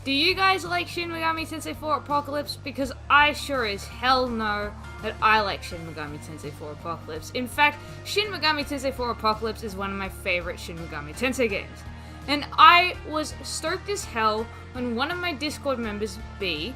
Do you guys like Shin Megami Tensei 4 Apocalypse? Because I sure as hell know that I like Shin Megami Tensei 4 Apocalypse. In fact, Shin Megami Tensei 4 Apocalypse is one of my favorite Shin Megami Tensei games. And I was stoked as hell when one of my Discord members, B,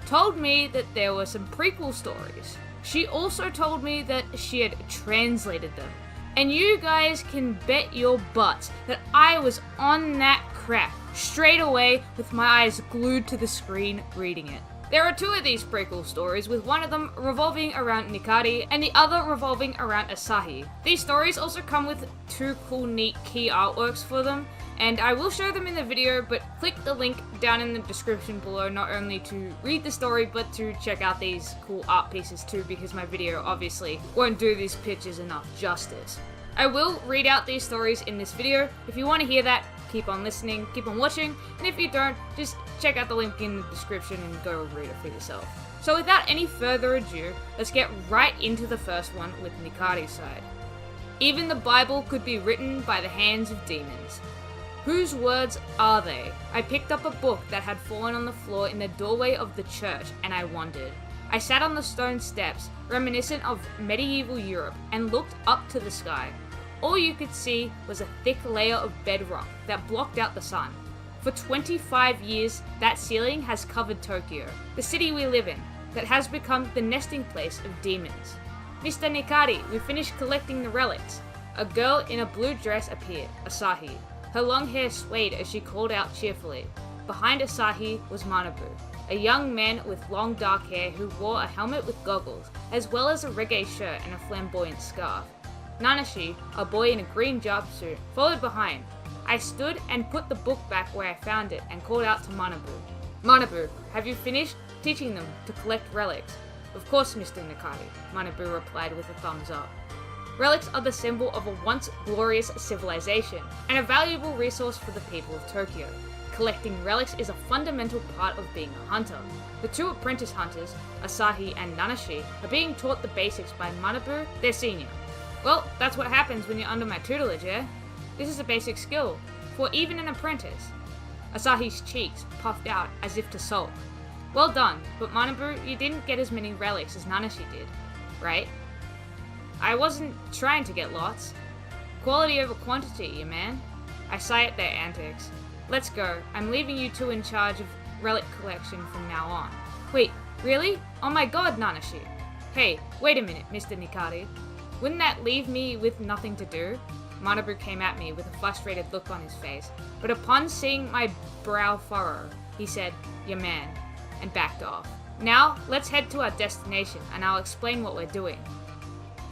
told me that there were some prequel stories. She also told me that she had translated them. And you guys can bet your butts that I was on that crap straight away with my eyes glued to the screen reading it. There are two of these prequel stories, with one of them revolving around Nikari and the other revolving around Asahi. These stories also come with two cool neat key artworks for them, and I will show them in the video, but click the link down in the description below not only to read the story but to check out these cool art pieces too, because my video obviously won't do these pictures enough justice. I will read out these stories in this video. If you want to hear that, keep on listening, keep on watching, and if you don't, just check out the link in the description and go read it for yourself. So without any further ado, let's get right into the first one with Nikari's side. Even the Bible could be written by the hands of demons. Whose words are they? I picked up a book that had fallen on the floor in the doorway of the church, and I wondered. I sat on the stone steps, reminiscent of medieval Europe, and looked up to the sky. All you could see was a thick layer of bedrock that blocked out the sun. For 25 years, that ceiling has covered Tokyo, the city we live in, that has become the nesting place of demons. Mr. Nikari, we finished collecting the relics. A girl in a blue dress appeared, Asahi. Her long hair swayed as she called out cheerfully. Behind Asahi was Manabu, a young man with long dark hair who wore a helmet with goggles, as well as a reggae shirt and a flamboyant scarf. Nanashi, a boy in a green jumpsuit, followed behind. I stood and put the book back where I found it and called out to Manabu. Manabu, have you finished teaching them to collect relics? Of course, Mr. Nikari, Manabu replied with a thumbs up. Relics are the symbol of a once glorious civilization, and a valuable resource for the people of Tokyo. Collecting relics is a fundamental part of being a hunter. The two apprentice hunters, Asahi and Nanashi, are being taught the basics by Manabu, their senior. Well, that's what happens when you're under my tutelage, eh? This is a basic skill, for even an apprentice. Asahi's cheeks puffed out as if to sulk. Well done, but Manabu, you didn't get as many relics as Nanashi did, right? I wasn't trying to get lots. Quality over quantity, you man. I sigh at their antics. Let's go, I'm leaving you two in charge of relic collection from now on. Wait, really? Oh my god, Nanashi. Hey, wait a minute, Mr. Nikari. Wouldn't that leave me with nothing to do? Manabu came at me with a frustrated look on his face, but upon seeing my brow furrow, he said, "Your man," and backed off. Now, let's head to our destination, and I'll explain what we're doing.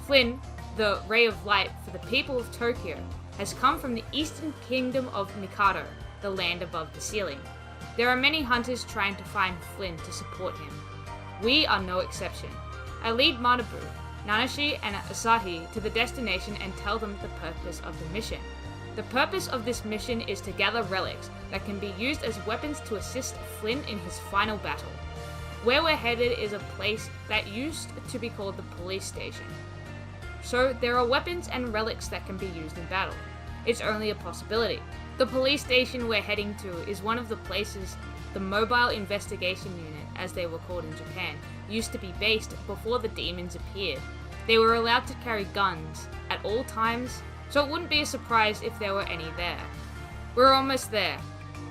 Flynn, the ray of light for the people of Tokyo, has come from the eastern kingdom of Mikado, the land above the ceiling. There are many hunters trying to find Flynn to support him. We are no exception. I lead Manabu, Nanashi and Asahi to the destination and tell them the purpose of the mission. The purpose of this mission is to gather relics that can be used as weapons to assist Flynn in his final battle. Where we're headed is a place that used to be called the police station. So there are weapons and relics that can be used in battle. It's only a possibility. The police station we're heading to is one of the places the Mobile Investigation Unit, as they were called in Japan, used to be based before the demons appeared. They were allowed to carry guns at all times, so it wouldn't be a surprise if there were any there. We're almost there.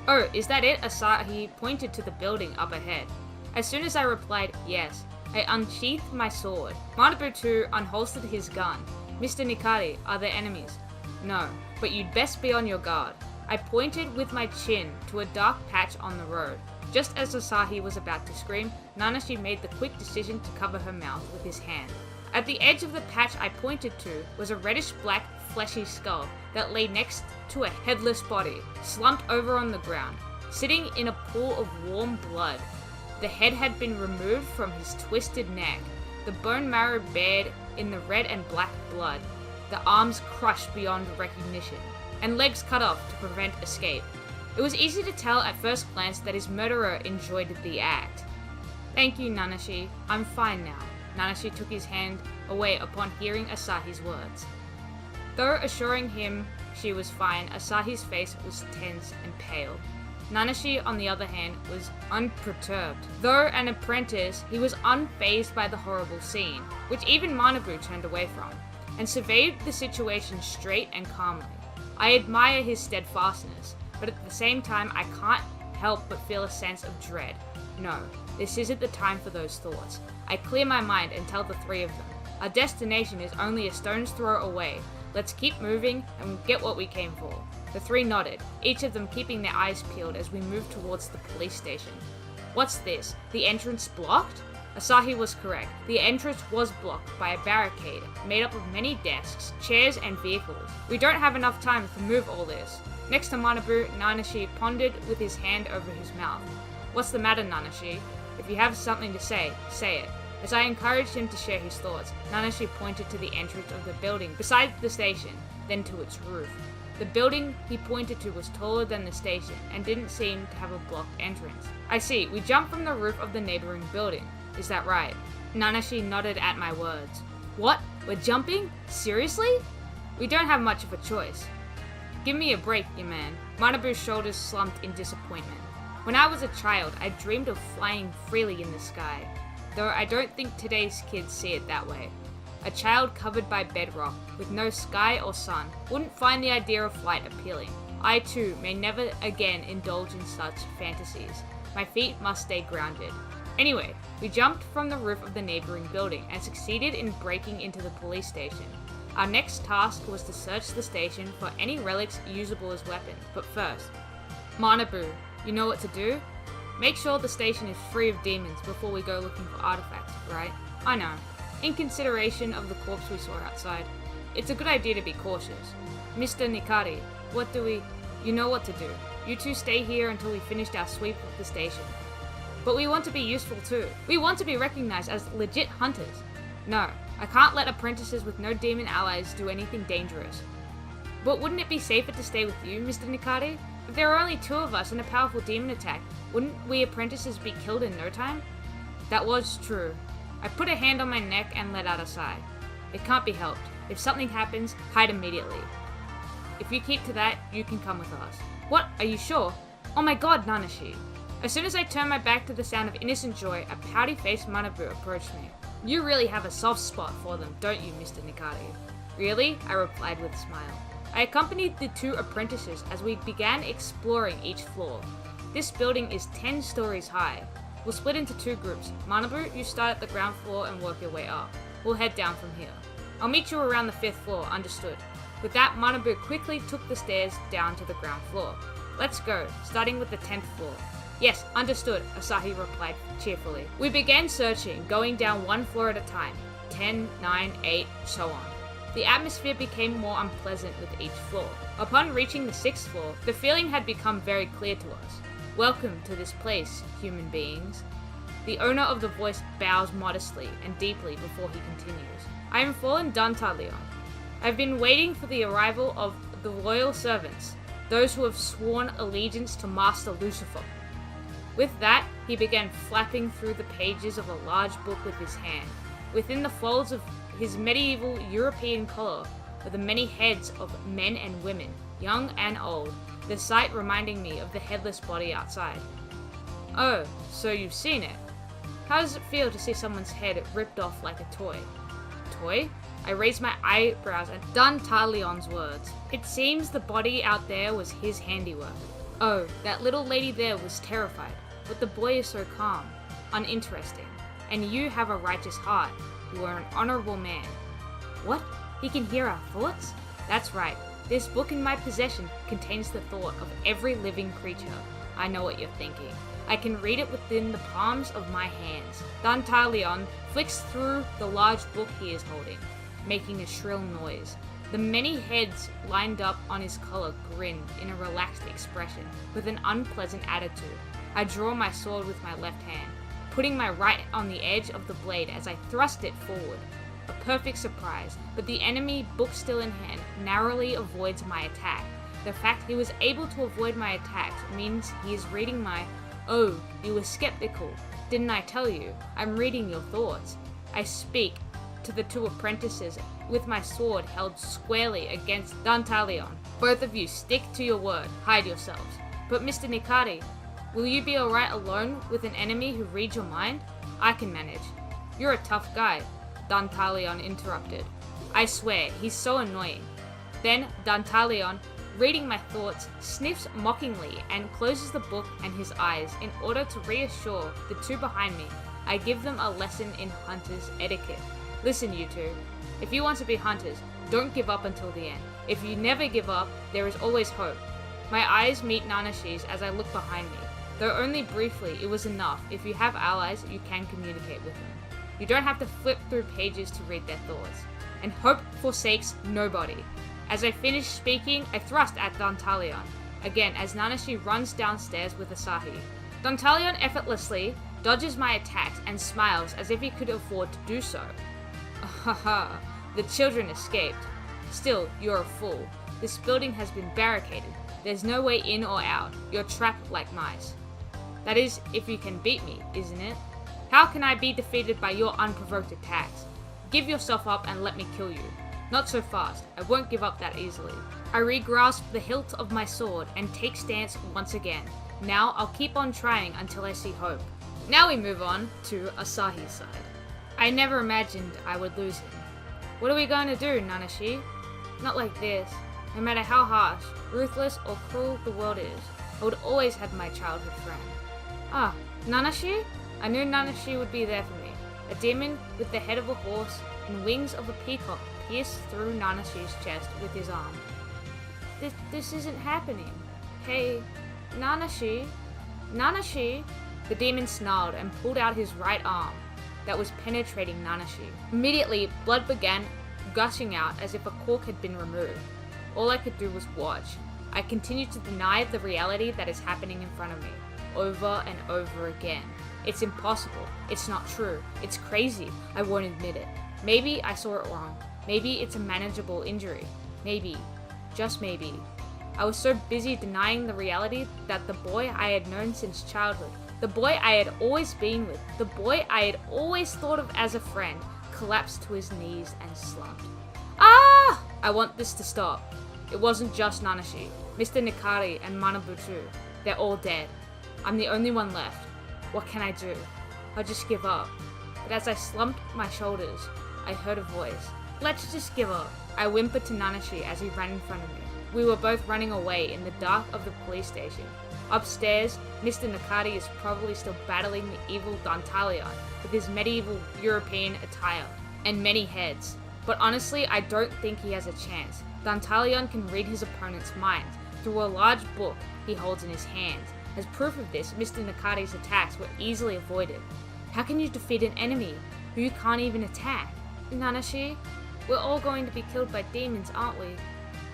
Oh, is that it? Asahi pointed to the building up ahead. As soon as I replied yes, I unsheathed my sword. Manabu too unholstered his gun. Mr. Nikari, are there enemies? No, but you'd best be on your guard. I pointed with my chin to a dark patch on the road. Just as Asahi was about to scream, Nanashi made the quick decision to cover her mouth with his hand. At the edge of the patch I pointed to was a reddish-black, fleshy skull that lay next to a headless body, slumped over on the ground, sitting in a pool of warm blood. The head had been removed from his twisted neck, the bone marrow bared in the red and black blood, the arms crushed beyond recognition, and legs cut off to prevent escape. It was easy to tell at first glance that his murderer enjoyed the act. Thank you, Nanashi. I'm fine now. Nanashi took his hand away upon hearing Asahi's words. Though assuring him she was fine, Asahi's face was tense and pale. Nanashi, on the other hand, was unperturbed. Though an apprentice, he was unfazed by the horrible scene, which even Manabu turned away from, and surveyed the situation straight and calmly. I admire his steadfastness, but at the same time I can't help but feel a sense of dread. No, this isn't the time for those thoughts. I clear my mind and tell the three of them. Our destination is only a stone's throw away. Let's keep moving and get what we came for. The three nodded, each of them keeping their eyes peeled as we moved towards the police station. What's this? The entrance blocked? Asahi was correct. The entrance was blocked by a barricade made up of many desks, chairs, and vehicles. We don't have enough time to move all this. Next to Manabu, Nanashi pondered with his hand over his mouth. What's the matter, Nanashi? If you have something to say it. As I encouraged him to share his thoughts, Nanashi pointed to the entrance of the building beside the station, then to its roof. The building he pointed to was taller than the station and didn't seem to have a blocked entrance. I see, we jumped from the roof of the neighboring building. Is that right? Nanashi nodded at my words. What? We're jumping? Seriously? We don't have much of a choice. Give me a break, you man. Manabu's shoulders slumped in disappointment. When I was a child, I dreamed of flying freely in the sky, though I don't think today's kids see it that way. A child covered by bedrock, with no sky or sun, wouldn't find the idea of flight appealing. I too may never again indulge in such fantasies. My feet must stay grounded. Anyway, we jumped from the roof of the neighboring building and succeeded in breaking into the police station. Our next task was to search the station for any relics usable as weapons, but first, Manabu, you know what to do? Make sure the station is free of demons before we go looking for artifacts, right? I know. In consideration of the corpse we saw outside, it's a good idea to be cautious. Mr. Nikari, you know what to do. You two stay here until we finished our sweep of the station. But we want to be useful too. We want to be recognized as legit hunters. No, I can't let apprentices with no demon allies do anything dangerous. But wouldn't it be safer to stay with you, Mr. Nikari? If there are only two of us in a powerful demon attack, wouldn't we apprentices be killed in no time? That was true. I put a hand on my neck and let out a sigh. It can't be helped. If something happens, hide immediately. If you keep to that, you can come with us. What? Are you sure? Oh my god, Nanashi. As soon as I turned my back to the sound of innocent joy, a pouty-faced Manabu approached me. You really have a soft spot for them, don't you, Mr. Nikari? Really? I replied with a smile. I accompanied the two apprentices as we began exploring each floor. This building is 10 stories high. We'll split into two groups. Manabu, you start at the ground floor and work your way up. We'll head down from here. I'll meet you around the 5th floor, understood. With that, Manabu quickly took the stairs down to the ground floor. Let's go, starting with the 10th floor. Yes, understood, Asahi replied cheerfully. We began searching, going down one floor at a time. 10, 9, 8, so on. The atmosphere became more unpleasant with each floor. Upon reaching the 6th floor, the feeling had become very clear to us. Welcome to this place, human beings. The owner of the voice bows modestly and deeply before he continues. I am Fallen Dantalion. I've been waiting for the arrival of the loyal servants, those who have sworn allegiance to Master Lucifer. With that, he began flapping through the pages of a large book with his hand. Within the folds of his medieval European collar were the many heads of men and women, young and old, the sight reminding me of the headless body outside. Oh, so you've seen it. How does it feel to see someone's head ripped off like a toy? Toy? I raised my eyebrows at Dantalion's words. It seems the body out there was his handiwork. Oh, that little lady there was terrified, but the boy is so calm, uninteresting, and you have a righteous heart. You are an honorable man. What? He can hear our thoughts? That's right. This book in my possession contains the thought of every living creature. I know what you're thinking. I can read it within the palms of my hands. Dantalion flicks through the large book he is holding, making a shrill noise. The many heads lined up on his collar grinned in a relaxed expression, with an unpleasant attitude. I draw my sword with my left hand, putting my right on the edge of the blade as I thrust it forward. A perfect surprise, but the enemy, book still in hand, narrowly avoids my attack. The fact he was able to avoid my attacks means he is reading my, "Oh, you were skeptical. Didn't I tell you? I'm reading your thoughts." I speak to the two apprentices with my sword held squarely against Dantalion. Both of you stick to your word. Hide yourselves. But Mr. Nikari, will you be alright alone with an enemy who reads your mind? I can manage. You're a tough guy, Dantalion interrupted. I swear, he's so annoying. Then Dantalion, reading my thoughts, sniffs mockingly and closes the book and his eyes in order to reassure the two behind me. I give them a lesson in hunter's etiquette. Listen, you two. If you want to be hunters, don't give up until the end. If you never give up, there is always hope. My eyes meet Nanashi's as I look behind me. Though only briefly, it was enough. If you have allies, you can communicate with them. You don't have to flip through pages to read their thoughts. And hope forsakes nobody. As I finish speaking, I thrust at Dantalion, again as Nanashi runs downstairs with Asahi. Dantalion effortlessly dodges my attacks and smiles as if he could afford to do so. Haha, the children escaped. Still, you're a fool. This building has been barricaded. There's no way in or out. You're trapped like mice. That is, if you can beat me, isn't it? How can I be defeated by your unprovoked attacks? Give yourself up and let me kill you. Not so fast. I won't give up that easily. I re-grasp the hilt of my sword and take stance once again. Now I'll keep on trying until I see hope. Now we move on to Asahi's side. I never imagined I would lose him. What are we going to do, Nanashi? Not like this. No matter how harsh, ruthless, or cruel the world is, I would always have my childhood friend. Ah, Nanashi? I knew Nanashi would be there for me. A demon with the head of a horse and wings of a peacock pierced through Nanashi's chest with his arm. This isn't happening. Hey, Nanashi? Nanashi? The demon snarled and pulled out his right arm that was penetrating Nanashi. Immediately, blood began gushing out as if a cork had been removed. All I could do was watch. I continued to deny the reality that is happening in front of me, over and over again. It's impossible. It's not true. It's crazy. I won't admit it. Maybe I saw it wrong. Maybe it's a manageable injury. Maybe. Just maybe. I was so busy denying the reality that the boy I had known since childhood, the boy I had always been with, the boy I had always thought of as a friend, collapsed to his knees and slumped. Ah! I want this to stop. It wasn't just Nanashi, Mr. Nikari and Manabutu. They're all dead. I'm the only one left. What can I do? I'll just give up. But as I slumped my shoulders, I heard a voice. Let's just give up. I whimpered to Nanashi as he ran in front of me. We were both running away in the dark of the police station. Upstairs, Mr. Nikari is probably still battling the evil Dantalion with his medieval European attire and many heads. But honestly, I don't think he has a chance. Dantalion can read his opponent's minds through a large book he holds in his hands. As proof of this, Mr. Nikari's attacks were easily avoided. How can you defeat an enemy who you can't even attack? Nanashi, we're all going to be killed by demons, aren't we?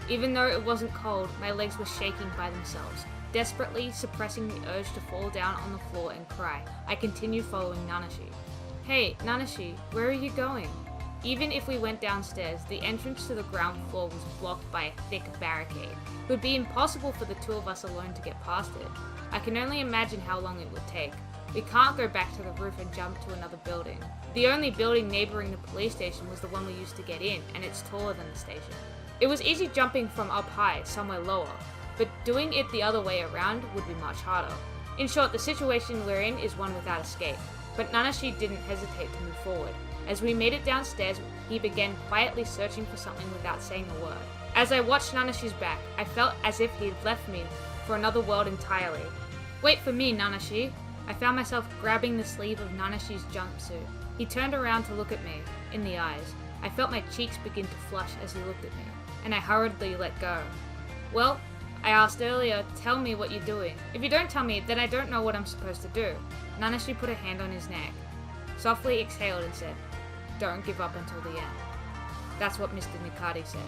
Even though it wasn't cold, my legs were shaking by themselves. Desperately suppressing the urge to fall down on the floor and cry, I continued following Nanashi. Hey, Nanashi, where are you going? Even if we went downstairs, the entrance to the ground floor was blocked by a thick barricade. It would be impossible for the two of us alone to get past it. I can only imagine how long it would take. We can't go back to the roof and jump to another building. The only building neighboring the police station was the one we used to get in, and it's taller than the station. It was easy jumping from up high, somewhere lower, but doing it the other way around would be much harder. In short, the situation we're in is one without escape, but Nanashi didn't hesitate to move forward. As we made it downstairs, he began quietly searching for something without saying a word. As I watched Nanashi's back, I felt as if he'd left me for another world entirely. Wait for me, Nanashi. I found myself grabbing the sleeve of Nanashi's jumpsuit. He turned around to look at me, in the eyes. I felt my cheeks begin to flush as he looked at me, and I hurriedly let go. Well, I asked earlier, tell me what you're doing. If you don't tell me, then I don't know what I'm supposed to do. Nanashi put a hand on his neck, softly exhaled and said, don't give up until the end. That's what Mr. Nikari said.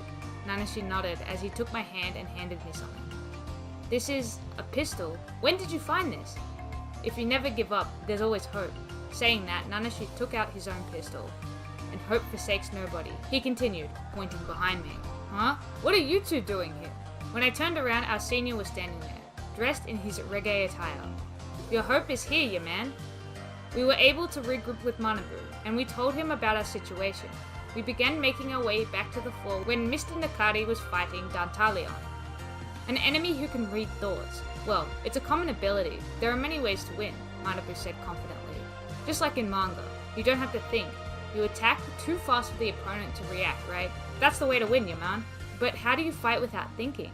Nanashi nodded as he took my hand and handed me something. This is a pistol. When did you find this? If you never give up, there's always hope. Saying that, Nanashi took out his own pistol. And hope forsakes nobody. He continued, pointing behind me. Huh? What are you two doing here? When I turned around, our senior was standing there, dressed in his reggae attire. Your hope is here, you man. We were able to regroup with Manabu, and we told him about our situation. We began making our way back to the floor when Mr. Nikari was fighting Dantalion. An enemy who can read thoughts. Well, it's a common ability. There are many ways to win, Manabu said confidently. Just like in manga, you don't have to think. You attack too fast for the opponent to react, right? That's the way to win, man. But how do you fight without thinking?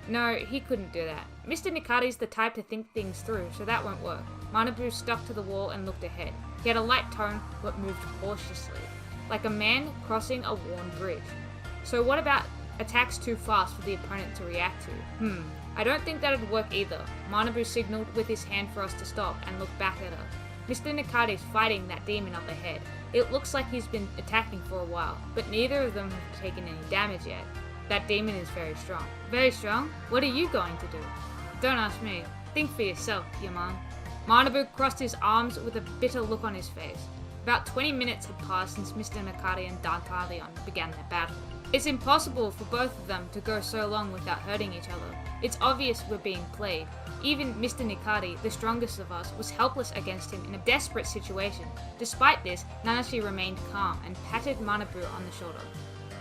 No, he couldn't do that. Mr. Nikari's the type to think things through, so that won't work. Manabu stuck to the wall and looked ahead. He had a light tone, but moved cautiously, like a man crossing a worn bridge. So what about attacks too fast for the opponent to react to? I don't think that'd work either. Manabu signaled with his hand for us to stop and look back at her. Mr. Nikari's fighting that demon up ahead. It looks like he's been attacking for a while, but neither of them have taken any damage yet. That demon is very strong. Very strong? What are you going to do? Don't ask me. Think for yourself, Yaman. Manabu crossed his arms with a bitter look on his face. About 20 minutes had passed since Mr. Nikari and Dantalion began their battle. It's impossible for both of them to go so long without hurting each other. It's obvious we're being played. Even Mr. Nikari, the strongest of us, was helpless against him in a desperate situation. Despite this, Nanashi remained calm and patted Manabu on the shoulder.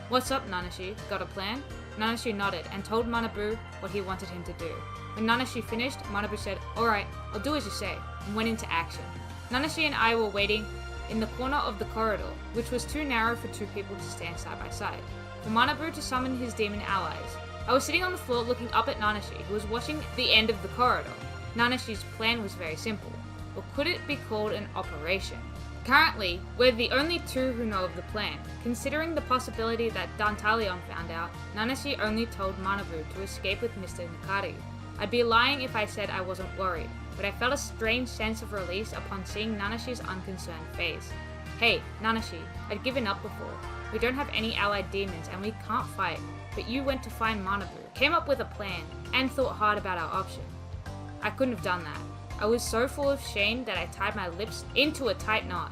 What's up, Nanashi? Got a plan? Nanashi nodded and told Manabu what he wanted him to do. When Nanashi finished, Manabu said, "Alright, I'll do as you say," and went into action. Nanashi and I were waiting in the corner of the corridor, which was too narrow for two people to stand side by side, for Manabu to summon his demon allies. I was sitting on the floor looking up at Nanashi, who was watching the end of the corridor. Nanashi's plan was very simple, or could it be called an operation? Currently, we're the only two who know of the plan. Considering the possibility that Dantalion found out, Nanashi only told Manabu to escape with Mr. Nikari. I'd be lying if I said I wasn't worried, but I felt a strange sense of release upon seeing Nanashi's unconcerned face. Hey, Nanashi, I'd given up before. We don't have any allied demons and we can't fight, but you went to find Manabu, came up with a plan, and thought hard about our option. I couldn't have done that. I was so full of shame that I tied my lips into a tight knot.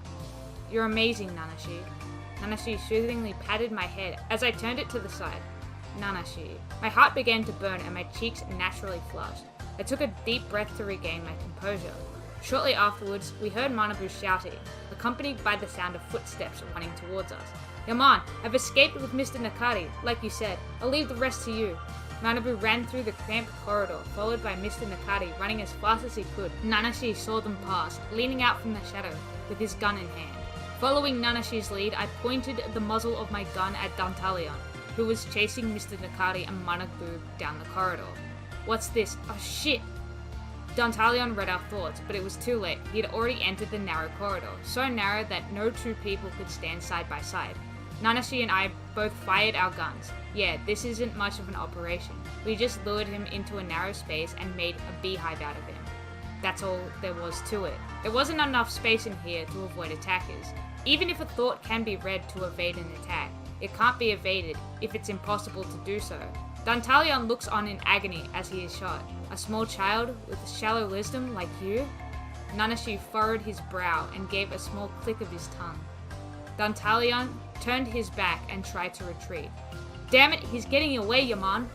You're amazing, Nanashi. Nanashi soothingly patted my head as I turned it to the side. Nanashi. My heart began to burn and my cheeks naturally flushed. I took a deep breath to regain my composure. Shortly afterwards, we heard Manabu shouting, accompanied by the sound of footsteps running towards us. Yaman, I've escaped with Mr. Nikari, like you said. I'll leave the rest to you. Manabu ran through the cramped corridor, followed by Mr. Nikari running as fast as he could. Nanashi saw them pass, leaning out from the shadow, with his gun in hand. Following Nanashi's lead, I pointed the muzzle of my gun at Dantalion, who was chasing Mr. Nikari and Manabu down the corridor. What's this? Oh shit! Dantalion read our thoughts, but it was too late. He had already entered the narrow corridor, so narrow that no two people could stand side by side. Nanashi and I both fired our guns. Yeah, this isn't much of an operation. We just lured him into a narrow space and made a beehive out of him. That's all there was to it. There wasn't enough space in here to avoid attackers. Even if a thought can be read to evade an attack, it can't be evaded if it's impossible to do so. Dantalion looks on in agony as he is shot. A small child with shallow wisdom like you? Nanashi furrowed his brow and gave a small click of his tongue. Dantalion turned his back and tried to retreat. Damn it, he's getting away, Yaman!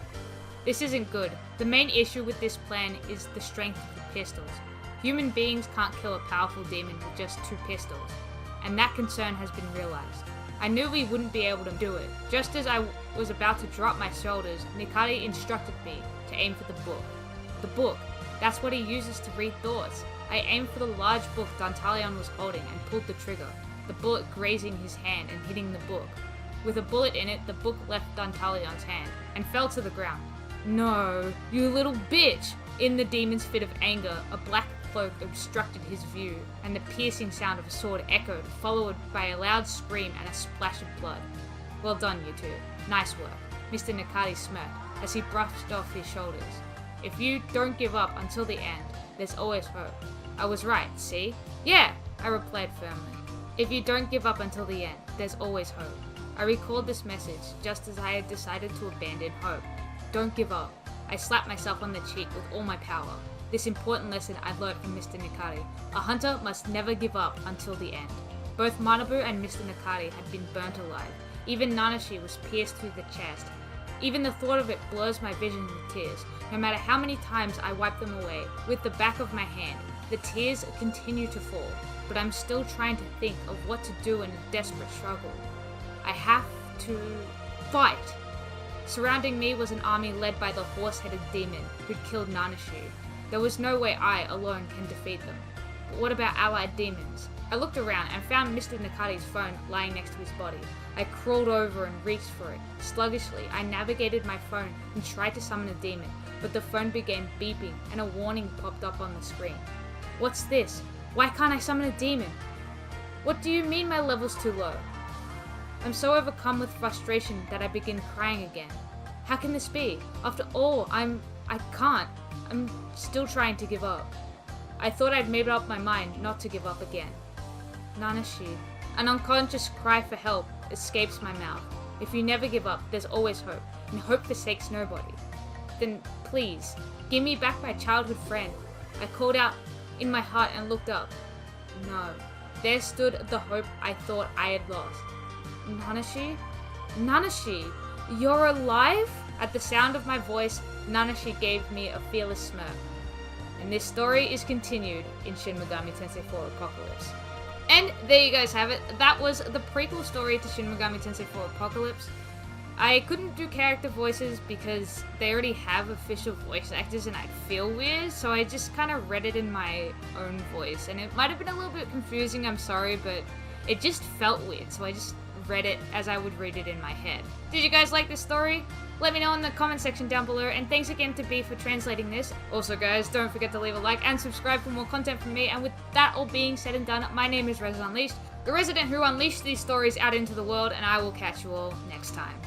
This isn't good. The main issue with this plan is the strength of the pistols. Human beings can't kill a powerful demon with just 2 pistols, and that concern has been realized. I knew we wouldn't be able to do it. Just as I was about to drop my shoulders, Nikari instructed me to aim for the book. The book. That's what he uses to read thoughts. I aimed for the large book Dantalion was holding and pulled the trigger, the bullet grazing his hand and hitting the book. With a bullet in it, the book left Dantalion's hand and fell to the ground. No, you little bitch! In the demon's fit of anger, a black cloak obstructed his view, and the piercing sound of a sword echoed, followed by a loud scream and a splash of blood. Well done, you two. Nice work. Mr. Nikari smirked as he brushed off his shoulders. If you don't give up until the end, there's always hope. I was right, see? Yeah, I replied firmly. If you don't give up until the end, there's always hope. I recalled this message just as I had decided to abandon hope. Don't give up. I slapped myself on the cheek with all my power. This important lesson I learned from Mr. Nikari. A hunter must never give up until the end. Both Manabu and Mr. Nikari had been burnt alive. Even Nanashi was pierced through the chest. Even the thought of it blurs my vision with tears. No matter how many times I wipe them away with the back of my hand, the tears continue to fall, but I'm still trying to think of what to do in a desperate struggle. I have to fight. Surrounding me was an army led by the horse-headed demon who'd killed Nanashi. There was no way I, alone, can defeat them. But what about allied demons? I looked around and found Mr. Nakati's phone lying next to his body. I crawled over and reached for it. Sluggishly, I navigated my phone and tried to summon a demon, but the phone began beeping and a warning popped up on the screen. What's this? Why can't I summon a demon? What do you mean my level's too low? I'm so overcome with frustration that I begin crying again. How can this be? After all, I can't. I'm still trying to give up. I thought I'd made up my mind not to give up again. Nanashi. An unconscious cry for help escapes my mouth. If you never give up, there's always hope, and hope forsakes nobody. Then, please, give me back my childhood friend. I called out in my heart and looked up. No. There stood the hope I thought I had lost. Nanashi? Nanashi! You're alive? At the sound of my voice, Nanashi gave me a fearless smirk. And this story is continued in Shin Megami Tensei 4 Apocalypse. And there you guys have it. That was the prequel story to Shin Megami Tensei 4 Apocalypse. I couldn't do character voices because they already have official voice actors and I'd feel weird, so I just kind of read it in my own voice. And it might have been a little bit confusing, I'm sorry, but it just felt weird, so I just read it as I would read it in my head. Did you guys like this story? Let me know in the comment section down below, and thanks again to B for translating this. Also guys, don't forget to leave a like and subscribe for more content from me, and with that all being said and done, my name is Rez Unleashed, the resident who unleashed these stories out into the world, and I will catch you all next time.